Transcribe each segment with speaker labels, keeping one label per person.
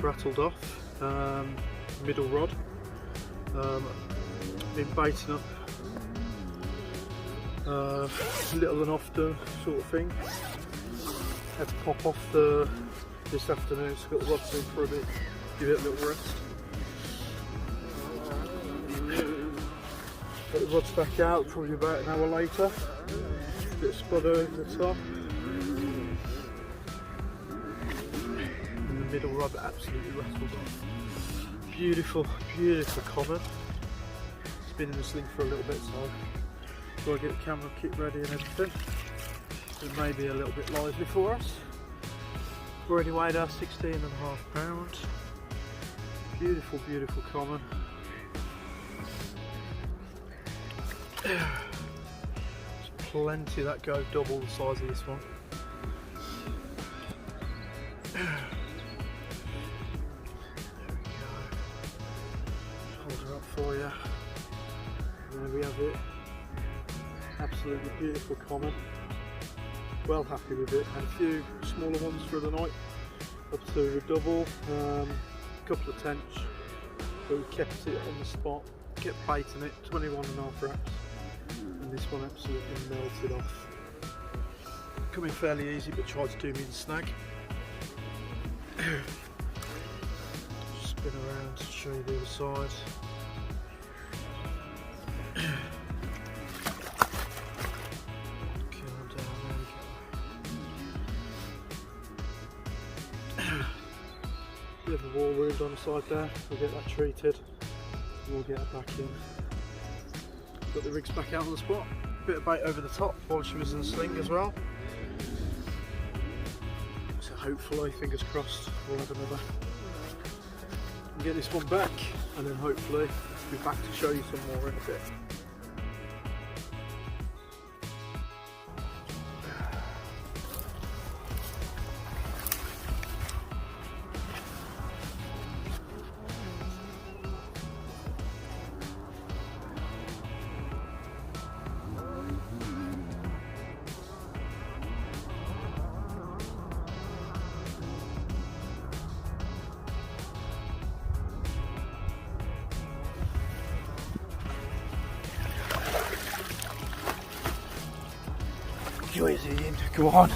Speaker 1: rattled off, middle rod, been baiting up little and often sort of thing. Had to pop off this afternoon, so got the rods in for a bit, give it a little rest. Got the rods back out probably about an hour later. Bit of spud over the top. And the middle rod absolutely rattled off. Beautiful, beautiful common. It's been in the sling for a little bit, so before I get the camera kit ready and everything, it may be a little bit lively for us. We're already weighed our 16.5 pounds. Beautiful, beautiful common. There's plenty that go double the size of this one. There we go. Hold her up for you. And there we have it. Absolutely beautiful common. Well happy with it. Had a few smaller ones for the night, up to a double, a couple of tench, but we kept it on the spot, kept baiting it, 21.5 wraps, and this one absolutely melted off. Coming fairly easy, but tried to do me the snag. Just spin around to show you the other side. Bit of a wall wound on the side there, we'll get that treated and we'll get it back in. Got the rigs back out on the spot, bit of bait over the top while she was in the sling as well. So hopefully, fingers crossed, we'll have another. And get this one back, and then hopefully be back to show you some more in a bit. Easy, go on.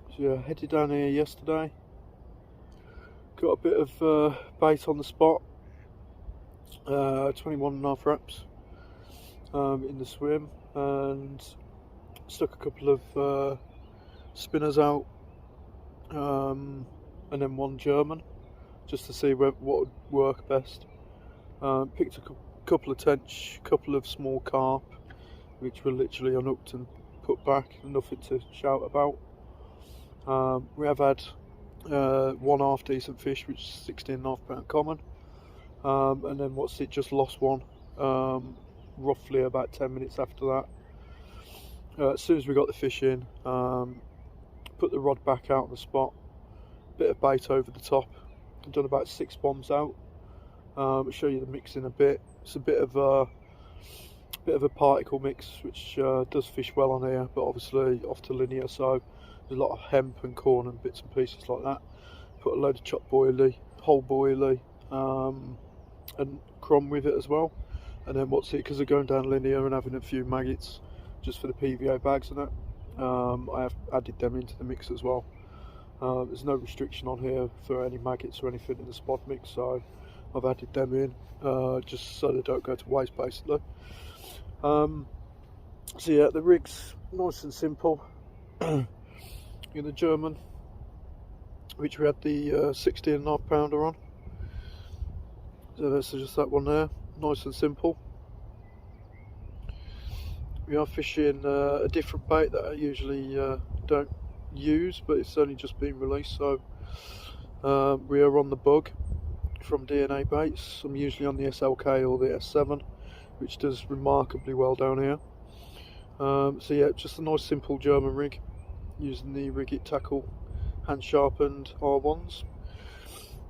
Speaker 1: So yeah, headed down here yesterday. Got a bit of bait on the spot. 21.5 wraps in the swim, and stuck a couple of spinners out, and then one German, just to see what would work best. Picked a couple of tench, couple of small carp, which were literally unhooked and put back, nothing to shout about. We have had one half decent fish, which is 16.5 pound common, and then just lost one roughly about 10 minutes after that. As soon as we got the fish in, put the rod back out on the spot, bit of bait over the top. I've done about 6 bombs out. I'll show you the mix in a bit. It's a bit of a particle mix, which does fish well on here, but obviously off to linear, so there's a lot of hemp and corn and bits and pieces like that. Put a load of chopped boilie, whole boilie, and crumb with it as well. And then because they're going down linear and having a few maggots just for the PVA bags and that, I have added them into the mix as well. There's no restriction on here for any maggots or anything in the spot mix, so I've added them in just so they don't go to waste, basically. So yeah, the rig's nice and simple. In the German, which we had the 16.5 pounder on, so that's just that one there, nice and simple. We are fishing a different bait that I usually don't use, but it's only just been released, so we are on the bug from DNA baits. I'm usually on the SLK or the S7, which does remarkably well down here. So yeah, just a nice simple German rig, using the Rigget tackle hand sharpened R1s.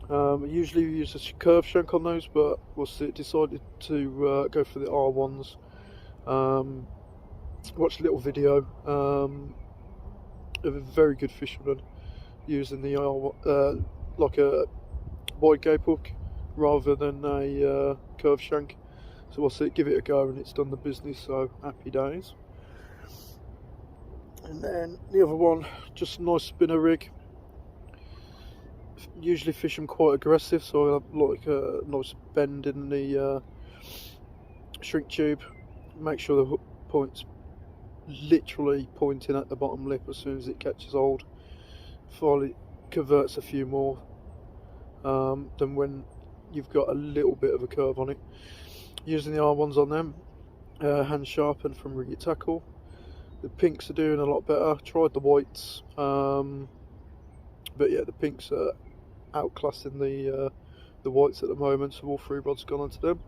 Speaker 1: I usually use a curve shank on those, but decided to go for the R1s. Watched a little video of a very good fisherman using the like a wide gape hook rather than a curved shank. So we'll see, give it a go, and it's done the business, so happy days. And then the other one, just a nice spinner rig. Usually fish them quite aggressive, so I have like a nice bend in the shrink tube. Make sure the hook point's literally pointing at the bottom lip as soon as it catches hold. Finally converts a few more than when you've got a little bit of a curve on it. Using the R1s on them, hand sharpened from Rigget Tackle. The pinks are doing a lot better. Tried the whites, but yeah, the pinks are outclassing the whites at the moment, so all 3 rods gone onto them.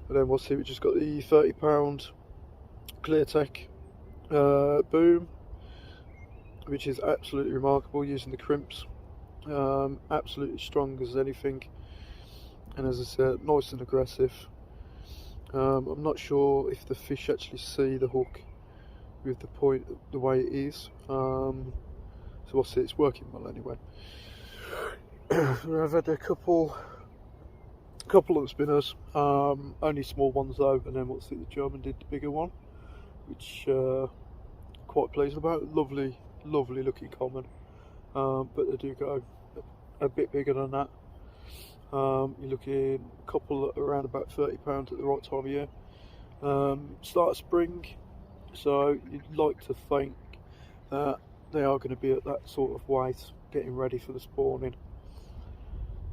Speaker 1: And then we'll see, we just got the £30 Cleartech boom, which is absolutely remarkable, using the crimps. Absolutely strong as anything, and as I said, nice and aggressive. I'm not sure if the fish actually see the hook with the point the way it is, so we'll see. It's working well anyway. I've had a couple of spinners, only small ones though, and then the German did the bigger one, which quite pleased about. Lovely looking common, but they do go a bit bigger than that. You're looking a couple around about £30 at the right time of year. Start of spring, so you'd like to think that they are going to be at that sort of weight, getting ready for the spawning.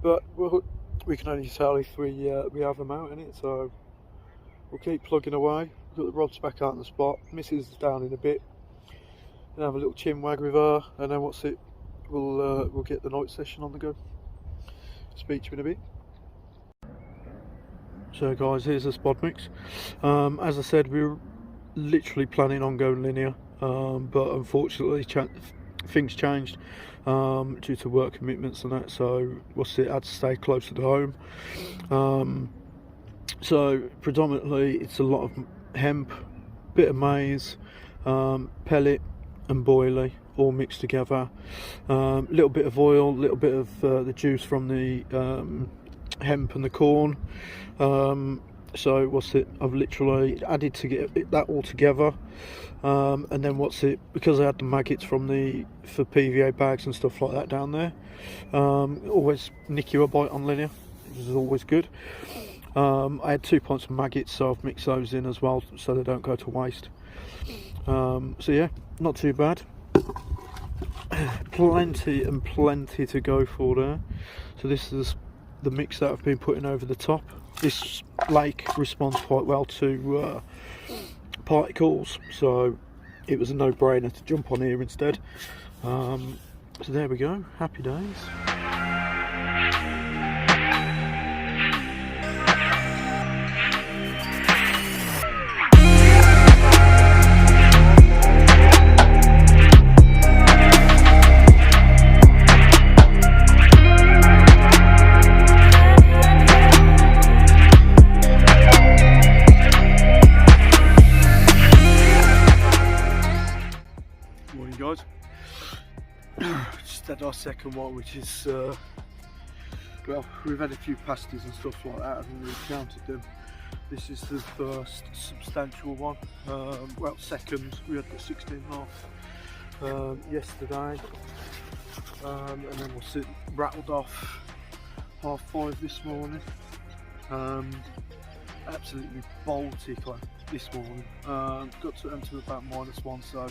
Speaker 1: But we can only tell if we have them out in it, so we'll keep plugging away. We've got the rods back out on the spot. Missus is down in a bit, and have a little chin wag with her, and then we'll get the night session on the go. Speak to you in a bit. So guys, here's the spot mix. As I said, we were literally planning on going linear, but unfortunately things changed due to work commitments and that, so I had to stay closer to home. So predominantly it's a lot of hemp, bit of maize, pellet and boilie, all mixed together. Little bit of oil, a little bit of the juice from the hemp and the corn. So I've literally added to get that all together, and then because I had the maggots for PVA bags and stuff like that down there, always nick you a bite on linear, which is always good. I had 2 pints of maggots, so I've mixed those in as well so they don't go to waste. So yeah, not too bad. Plenty to go for there. So this is the mix that I've been putting over the top. This lake responds quite well to particles, so it was a no-brainer to jump on here instead. So there we go, happy days. Just had our second one, which is well, we've had a few pasties and stuff like that, I haven't really counted them. This is the first substantial one. Well, second, we had the 16.5 yesterday, and then rattled off 5:30 this morning. Absolutely Baltic this morning. Got to them to about -1, so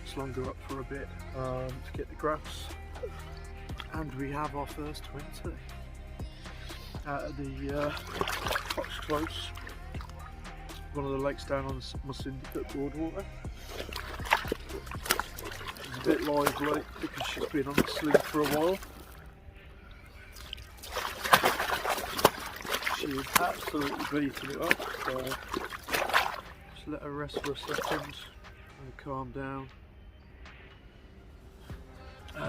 Speaker 1: slung her up for a bit to get the graphs, and we have our first 20 out of the Fox Close, one of the lakes down on my syndicate Broadwater. It's a bit lively because she's been on the sling for a while. She's absolutely beating it up, so just let her rest for a second and calm down.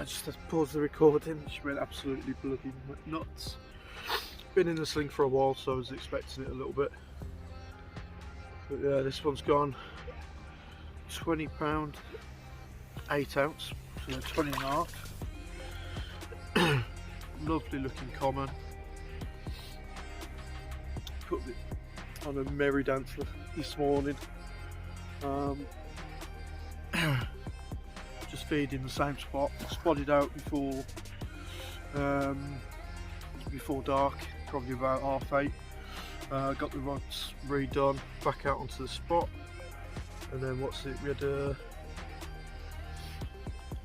Speaker 1: Just to pause the recording, she went absolutely bloody nuts. Been in the sling for a while, so I was expecting it a little bit. But yeah, this one's gone £20, 8 ounce, so 20.5. lovely looking common. Put it on a merry dance this morning. Just feeding the same spot. Spotted out before dark, probably about 8:30. Got the rods redone, back out onto the spot, and then we had a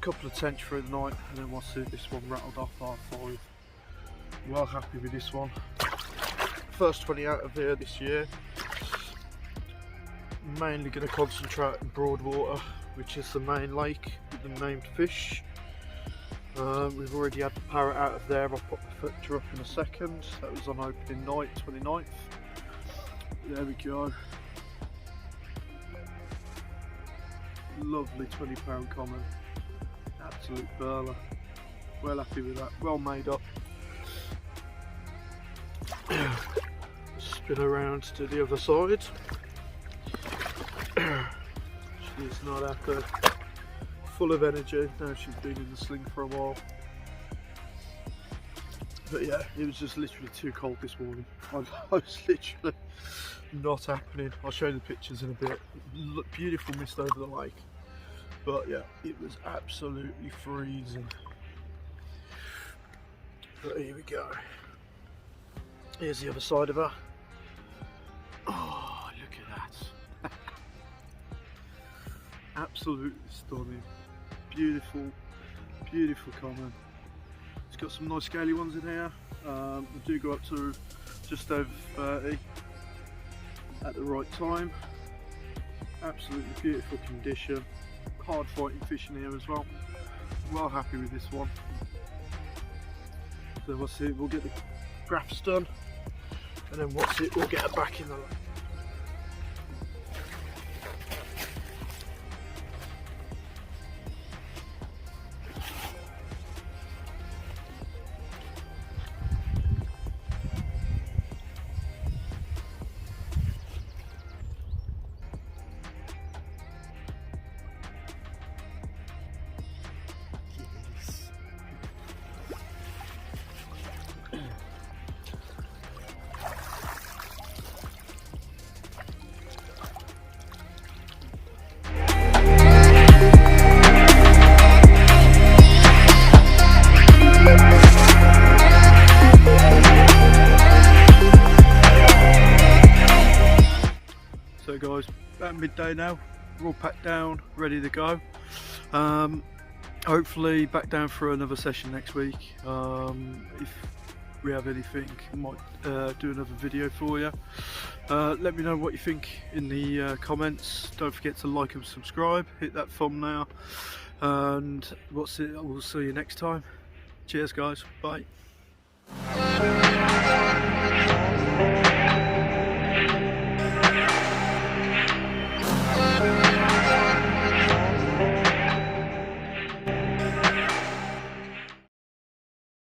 Speaker 1: couple of tench through the night, and then this one rattled off R5. Well happy with this one. First 20 out of here this year. Mainly going to concentrate on Broadwater, which is the main lake with the named fish. We've already had the parrot out of there. I'll put the picture up in a second. That was on opening night, 29th. There we go. Lovely 20-pound common. Absolute burler. Well happy with that. Well made up. Spin around to the other side. She's not happy. Full of energy. Now she's been in the sling for a while. But yeah, it was just literally too cold this morning. I was literally not happening. I'll show you the pictures in a bit. Beautiful mist over the lake. But yeah, it was absolutely freezing. But here we go. Here's the other side of her. Oh, look at that. Absolutely stunning. Beautiful, beautiful common. It's got some nice scaly ones in here. They do go up to just over 30 at the right time. Absolutely beautiful condition. Hard fighting fish in here as well. Well happy with this one. So we'll get the graphs done, and then we'll get her back in the lake. So guys, about midday now, we're all packed down, ready to go. Hopefully back down for another session next week. If we have anything, I might do another video for you. Let me know what you think in the comments. Don't forget to like and subscribe, hit that thumbnail, and we'll see you next time. Cheers guys, bye.